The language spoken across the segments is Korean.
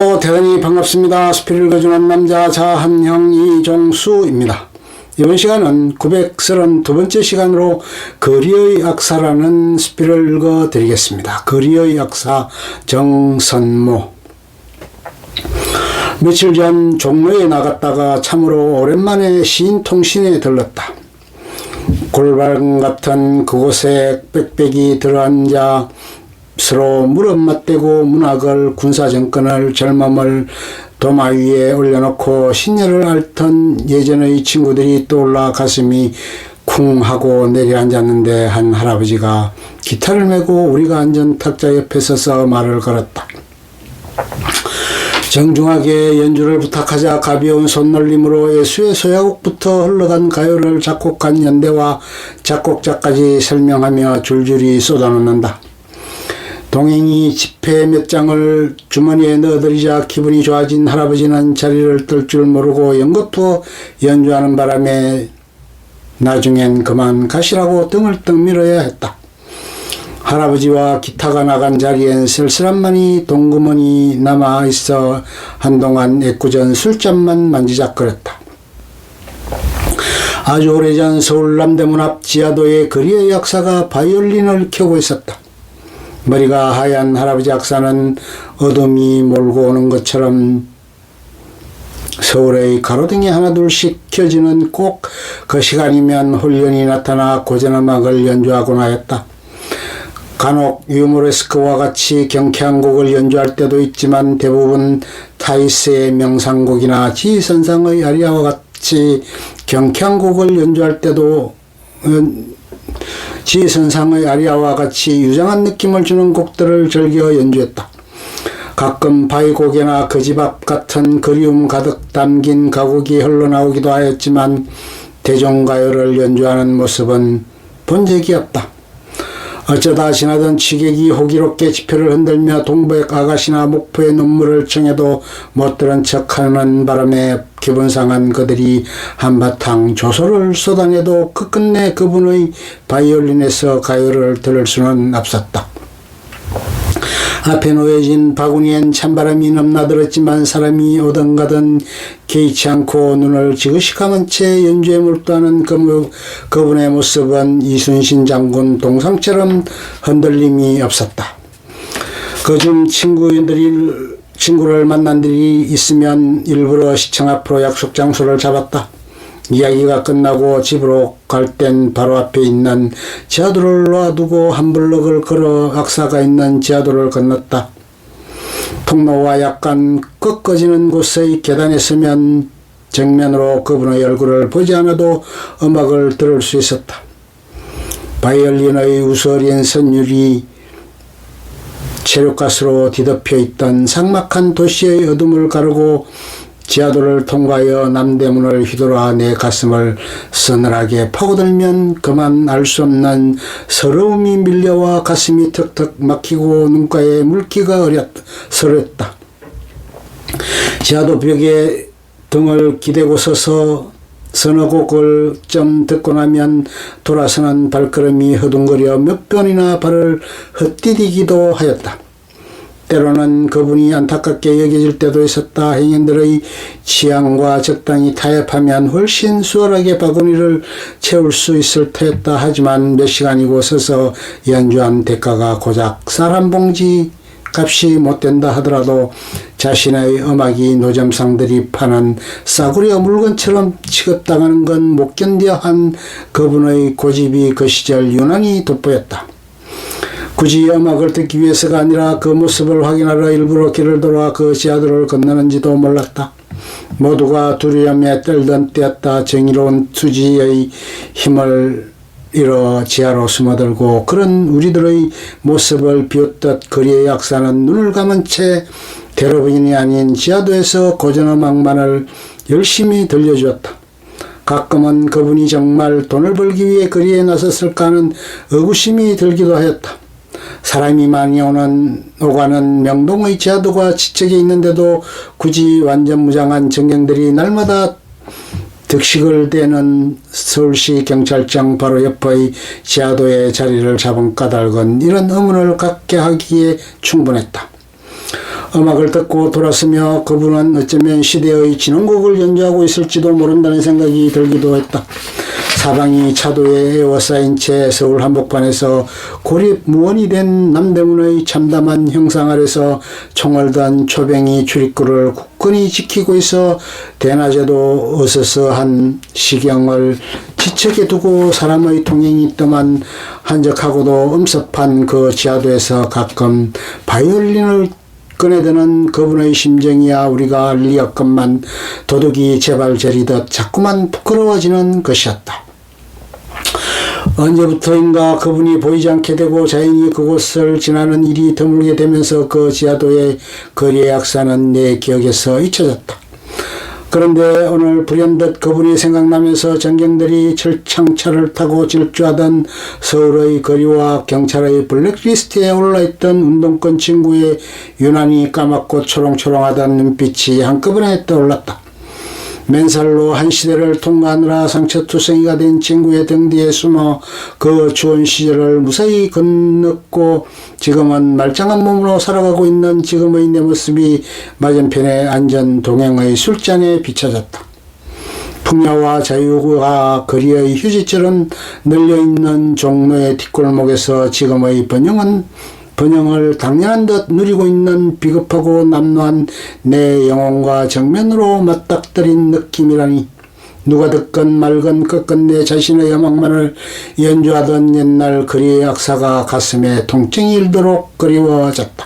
대단히 반갑습니다. 스피를 거주는 남자 자한형 이종수입니다. 이번 시간은 932번째 시간으로 거리의 역사라는 스피를 읽어드리겠습니다. 거리의 역사 정선모. 며칠 전 종로에 나갔다가 참으로 오랜만에 시인통신에 들렀다. 골방 같은 그곳에 빽빽이 들어앉아 서로 무릎 맞대고 문학을, 군사정권을, 젊음을 도마 위에 올려놓고 신녀를 앓던 예전의 친구들이 떠올라 가슴이 쿵 하고 내려앉았는데 한 할아버지가 기타를 메고 우리가 앉은 탁자 옆에 서서 말을 걸었다. 정중하게 연주를 부탁하자 가벼운 손놀림으로 예수의 소야곡부터 흘러간 가요를 작곡한 연대와 작곡자까지 설명하며 줄줄이 쏟아놓는다. 동행이 지폐 몇 장을 주머니에 넣어드리자 기분이 좋아진 할아버지는 자리를 뜰 줄 모르고 연거푸어 연주하는 바람에 나중엔 그만 가시라고 등을 떡 밀어야 했다. 할아버지와 기타가 나간 자리엔 쓸쓸함만이 동구멍이 남아있어 한동안 애꿎은 술잔만 만지작거렸다. 아주 오래전 서울 남대문 앞 지하도의 거리의 역사가 바이올린을 켜고 있었다. 머리가 하얀 할아버지 역사는 어둠이 몰고 오는 것처럼 서울의 가로등이 하나둘씩 켜지는 꼭 그 시간이면 홀연히 나타나 고전음악을 연주하곤 하였다. 간혹 유모레스크와 같이 경쾌한 곡을 연주할 때도 있지만 대부분 타이스의 명상곡이나 지선상의 아리아와 같이 경쾌한 곡을 연주할 때도 지선상의 아리아와 같이 유장한 느낌을 주는 곡들을 즐겨 연주했다. 가끔 바위고개나 그 집 앞 같은 그리움 가득 담긴 가곡이 흘러나오기도 하였지만 대종가요를 연주하는 모습은 본 적이 없다. 어쩌다 지나던 취객이 호기롭게 지표를 흔들며 동백 아가씨나 목포의 눈물을 청해도 못 들은 척하는 바람에 기분 상한 그들이 한바탕 조소를 쏟아내도 끝끝내 그분의 바이올린에서 가요를 들을 수는 없었다. 앞에 놓여진 바구니엔 찬바람이 넘나들었지만 사람이 오든 가든 개의치 않고 눈을 지그시 감은 채 연주에 몰두하는 그분의 모습은 이순신 장군 동상처럼 흔들림이 없었다. 그중 친구를 만난 일이 있으면 일부러 시청 앞으로 약속 장소를 잡았다. 이야기가 끝나고 집으로 갈 땐 바로 앞에 있는 지하도를 놔두고 한 블럭을 걸어 역사가 있는 지하도를 건넜다. 통로와 약간 꺾어지는 곳의 계단에 서면 정면으로 그분의 얼굴을 보지 않아도 음악을 들을 수 있었다. 바이올린의 우스어린 선율이 체류가스로 뒤덮여 있던 삭막한 도시의 어둠을 가르고 지하도를 통과하여 남대문을 휘돌아 내 가슴을 서늘하게 파고들면 그만 알 수 없는 서러움이 밀려와 가슴이 턱턱 막히고 눈가에 물기가 서렸다. 지하도 벽에 등을 기대고 서서 서너 곡을 좀 듣고 나면 돌아서는 발걸음이 허둥거려 몇 번이나 발을 헛디디기도 하였다. 때로는 그분이 안타깝게 여겨질 때도 있었다. 행인들의 취향과 적당히 타협하면 훨씬 수월하게 바구니를 채울 수 있을 터였다. 하지만 몇 시간이고 서서 연주한 대가가 고작 쌀 한 봉지 값이 못된다 하더라도 자신의 음악이 노점상들이 파는 싸구려 물건처럼 취급당하는 건 못 견뎌 한 그분의 고집이 그 시절 유난히 돋보였다. 굳이 음악을 듣기 위해서가 아니라 그 모습을 확인하러 일부러 길을 돌아 그 지하도를 건너는지도 몰랐다. 모두가 두려움에 떨던 때였다. 정의로운 투지의 힘을 잃어 지하로 숨어들고 그런 우리들의 모습을 비웃듯 거리의 역사는 눈을 감은 채 대로변이 아닌 지하도에서 고전음악만을 열심히 들려주었다. 가끔은 그분이 정말 돈을 벌기 위해 거리에 나섰을까 하는 의구심이 들기도 하였다. 사람이 많이 오가는 명동의 지하도가 지척에 있는데도 굳이 완전 무장한 정경들이 날마다 득식을 대는 서울시 경찰청 바로 옆의 지하도에 자리를 잡은 까닭은 이런 의문을 갖게 하기에 충분했다. 음악을 듣고 돌았으며 그분은 어쩌면 시대의 진흥곡을 연주하고 있을지도 모른다는 생각이 들기도 했다. 사방이 차도에 에워싸인 채 서울 한복판에서 고립무원이 된 남대문의 참담한 형상 아래서 총을 든 초뱅이 출입구를 굳건히 지키고 있어 대낮에도 어서서한 시경을 지척에 두고 사람의 통행이 뜸한 한적하고도 엄습한 그 지하도에서 가끔 바이올린을 꺼내드는 그분의 심정이야 우리가 알리었건만 도둑이 제발 저리듯 자꾸만 부끄러워지는 것이었다. 언제부터인가 그분이 보이지 않게 되고 자연히 그곳을 지나는 일이 드물게 되면서 그 지하도의 거리의 역사는 내 기억에서 잊혀졌다. 그런데 오늘 불현듯 그분이 생각나면서 전경들이 철창차를 타고 질주하던 서울의 거리와 경찰의 블랙리스트에 올라있던 운동권 친구의 유난히 까맣고 초롱초롱하던 눈빛이 한꺼번에 떠올랐다. 맨살로 한 시대를 통과하느라 상처투성이가 된 친구의 등 뒤에 숨어 그 추운 시절을 무사히 건넜고 지금은 말짱한 몸으로 살아가고 있는 지금의 내 모습이 맞은편의 안전 동행의 술잔에 비춰졌다. 풍야와 자유가 거리의 휴지처럼 널려있는 종로의 뒷골목에서 지금의 번영을 당연한 듯 누리고 있는 비겁하고 남루한 내 영혼과 정면으로 맞닥뜨린 느낌이라니. 누가 듣건 말건 끝끝내 자신의 음악만을 연주하던 옛날 거리의 역사가 가슴에 통증이 일도록 그리워졌다.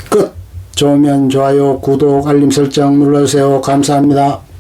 끝. 좋으면 좋아요, 구독, 알림 설정 눌러주세요. 감사합니다.